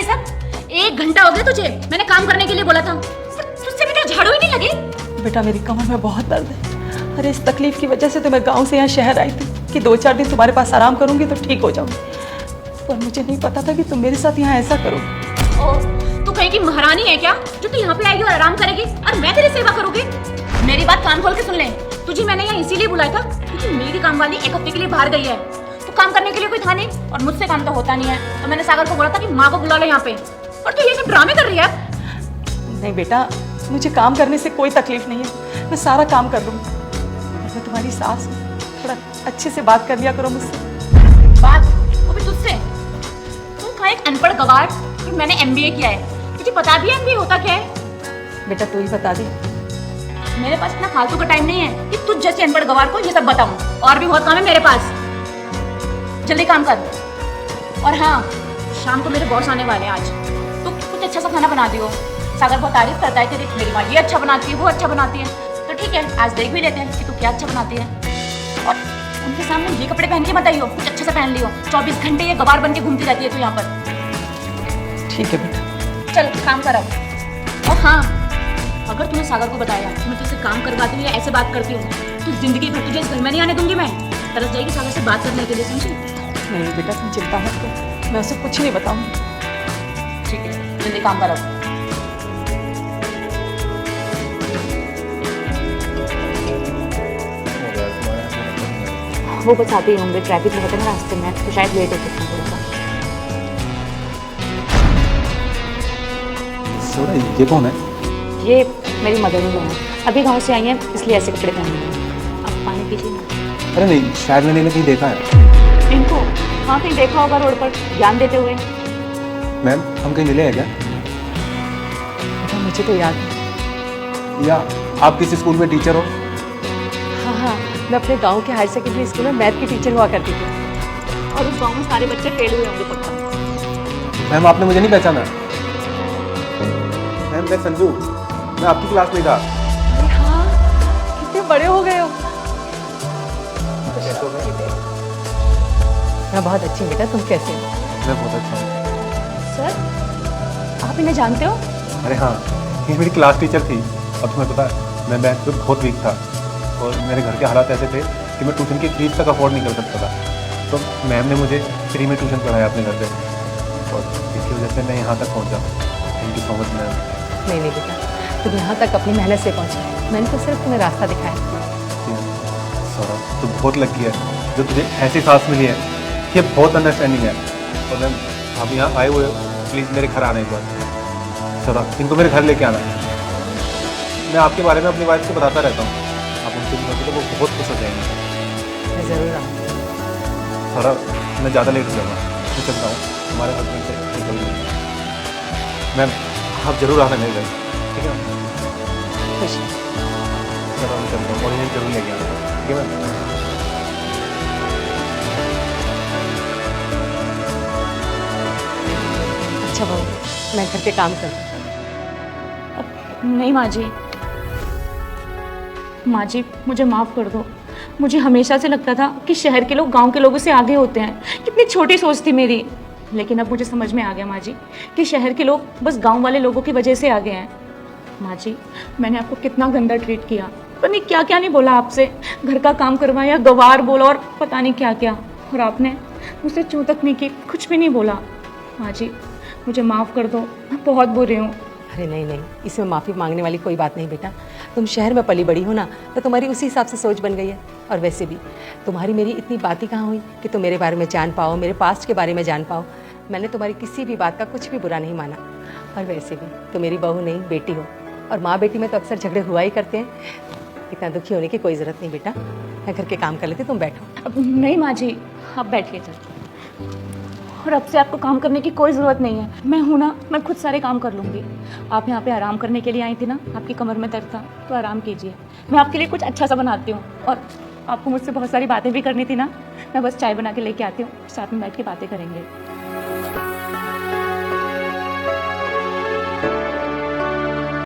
ये सब? 1 घंटा हो गया तुझे, मैंने काम करने के लिए बोला था, तुझसे भी तो झाड़ू ही नहीं लगी। बेटा मेरी कमर में बहुत दर्द है। अरे इस तकलीफ की वजह से तो मैं गांव से यहाँ शहर आई थी कि 2-4 दिन तुम्हारे पास आराम करूंगी तो ठीक हो जाऊंगी, पर मुझे नहीं पता था कि तुम मेरे साथ यहाँ ऐसा करोगे। ओ, तू कहीं की महारानी है क्या जो तू यहाँ पे आएगी और आराम करेगी और मैं तेरी सेवा करूंगी? मेरी बात कान खोल के सुन ले, तुझे मैंने यहाँ इसीलिए बुलाया था क्योंकि मेरी काम वाली 1 हफ्ते के लिए बाहर गई है। तो काम करने के लिए कोई था नहीं और मुझसे काम तो होता नहीं है, तो मैंने सागर को बोला था कि माँ को बुला ले यहाँ पे, और तू ये सब ड्रामे कर रही है। नहीं बेटा, मुझे काम करने से कोई तकलीफ नहीं है, मैं सारा काम कर लूँगी। मैं तुम्हारी सास हूँ, थोड़ा अच्छे से बात कर लिया करो मुझसे। बात वो भी तुझसे? तू कहाँ एक अनपढ़ गवार, फिर मैंने MBA किया है, तुझे पता भी है MBA होता क्या है? बेटा तू ही बता दे। मेरे पास इतना फालतू का टाइम नहीं है कि तुझ जैसे अनपढ़ गवार को ये सब बताऊं, और भी बहुत काम है मेरे पास। जल्दी काम कर। और हाँ, शाम को मेरे बॉस आने वाले हैं आज, तो कुछ अच्छा सा खाना बना दियो। सागर बहुत तारीफ करता है तेरी, मेरी माँ ये अच्छा बनाती है, वो अच्छा बनाती है, तो ठीक है आज देख भी लेते हैं कि तू क्या अच्छा बनाती है। और उनके सामने ये कपड़े पहन के मत आइयो, कुछ अच्छे से पहन लियो। 24 घंटे ये गवार बन के घूमती रहती है तू यहाँ पर। ठीक है बेटा। चल काम कर अब। और हाँ, अगर तूने सागर को बताया कि मैं तुझसे काम करवाती हूँ या ऐसे बात करती हूँ, तो जिंदगी भर तुझे इस घर में नहीं आने दूंगी। मैं तरस जाएगी सागर से बात करने के लिए, समझी? नहीं बेटा तुम चिंता मत करो, मैं उसे कुछ नहीं बताऊंगी। ठीक है, जल्दी काम करो। वो बस आते ही होंगे, ट्रैफिक में होते ना रास्ते में, तो शायद लेट हो सकता है थोड़ा सा। ये कौन है? ये मेरी मदर इन लॉ है, अभी गांव से आई हैं इसलिए ऐसे कपड़े पहने हैं। आप पानी पीजिए ना। अरे नहीं, शायद मैंने इन्हें कहीं देखा है। इनको हाँ कहीं देखा होगा रोड पर ज्ञान देते हुए। मैम हम कहीं मिले हैं क्या? बेटा मुझे तो याद है। या आप किसी स्कूल में टीचर हो? हाँ हाँ, मैं अपने गांव के हायर सेकेंडरी स्कूल में मैथ की टीचर हुआ करती थी। और उस गांव में सारे बच्चे फेल हुए होंगे पक्का। मैम आपने मुझे नहीं पहचाना? मैम मैं संजू, मैं आपकी क्लास में था। अरे हाँ, कितने बड़े हो गए हो। मैं बहुत अच्छी हूँ बेटा, तुम कैसे हो? मैं बहुत अच्छा हूँ। सर आप इन्हें जानते हो? अरे हाँ, ये मेरी क्लास टीचर थी। अब तुम्हें पता है मैं मैथ में बहुत वीक था और मेरे घर के हालात ऐसे थे कि मैं ट्यूशन की फीस तक अफोर्ड नहीं कर सकता था। तो मैम ने मुझे फ्री में ट्यूशन पढ़ाया अपने घर से, और इसकी वजह से मैं यहाँ तक पहुँचा। Thank you so much ma'am. नहीं नहीं बेटा, तुम यहाँ तक अपनी मेहनत से पहुँचे, मैंने तो सिर्फ तुम्हें रास्ता दिखाया। सौरभ तू बहुत लकी है जो तुझे ऐसी सास मिली है, ये बहुत अंडरस्टैंडिंग है। और मैम आप यहाँ आए हुए हो, प्लीज़ मेरे घर आने एक बार। सौरभ इनको मेरे घर लेके आना। मैं आपके बारे में अपनी वाइफ को बताता रहता हूँ, आप उनसे मिलोगे तो वो बहुत खुश हो जाएंगे। मैं ज़रूर आऊँगी। सौरभ मैं ज़्यादा लेट हो जाऊँगा, मैं चलता हूँ, हमारे हस्बैंड से निकल गई। मैम आप जरूर आना मेरे घर, ठीक है? खुश। चलो मैं चलता हूँ और इन्हें जरूर लेके आना, ठीक है मैम? अच्छा बहू, मैं घर के काम करती हूँ। नहीं माँ जी मुझे माफ़ कर दो। मुझे हमेशा से लगता था कि शहर के लोग गांव के लोगों से आगे होते हैं। कितनी छोटी सोच थी मेरी, लेकिन अब मुझे समझ में आ गया माँ जी कि शहर के लोग बस गांव वाले लोगों की वजह से आगे हैं। माँ जी मैंने आपको कितना गंदा ट्रीट किया, पता नहीं क्या क्या नहीं बोला आपसे, घर का काम करवाया, गवार बोला और पता नहीं क्या क्या, और आपने मुझसे चूं तक नहीं की, कुछ भी नहीं बोला। माँ जी मुझे माफ़ कर दो, मैं बहुत बुरी हूँ। अरे नहीं नहीं, इसमें माफ़ी मांगने वाली कोई बात नहीं बेटा। तुम शहर में पली बड़ी हो ना, तो तुम्हारी उसी हिसाब से सोच बन गई है। और वैसे भी तुम्हारी मेरी इतनी बात ही कहाँ हुई कि तुम मेरे बारे में जान पाओ, मेरे पास्ट के बारे में जान पाओ। मैंने तुम्हारी किसी भी बात का कुछ भी बुरा नहीं माना। और वैसे भी तुम मेरी बहू नहीं बेटी हो, और माँ बेटी में तो अक्सर झगड़े हुआ ही करते हैं। इतना दुखी होने की कोई ज़रूरत नहीं बेटा, मैं घर के काम कर लेती, तुम बैठो। अब नहीं माँ जी, आप बैठिए चल। और अब से आपको काम करने की कोई ज़रूरत नहीं है, मैं हूँ ना, मैं खुद सारे काम कर लूँगी। आप यहाँ पे आराम करने के लिए आई थी ना, आपकी कमर में दर्द था तो आराम कीजिए, मैं आपके लिए कुछ अच्छा सा बनाती हूँ। और आपको मुझसे बहुत सारी बातें भी करनी थी ना, मैं बस चाय बना के लेके आती हूँ, साथ में बैठ के बातें करेंगे।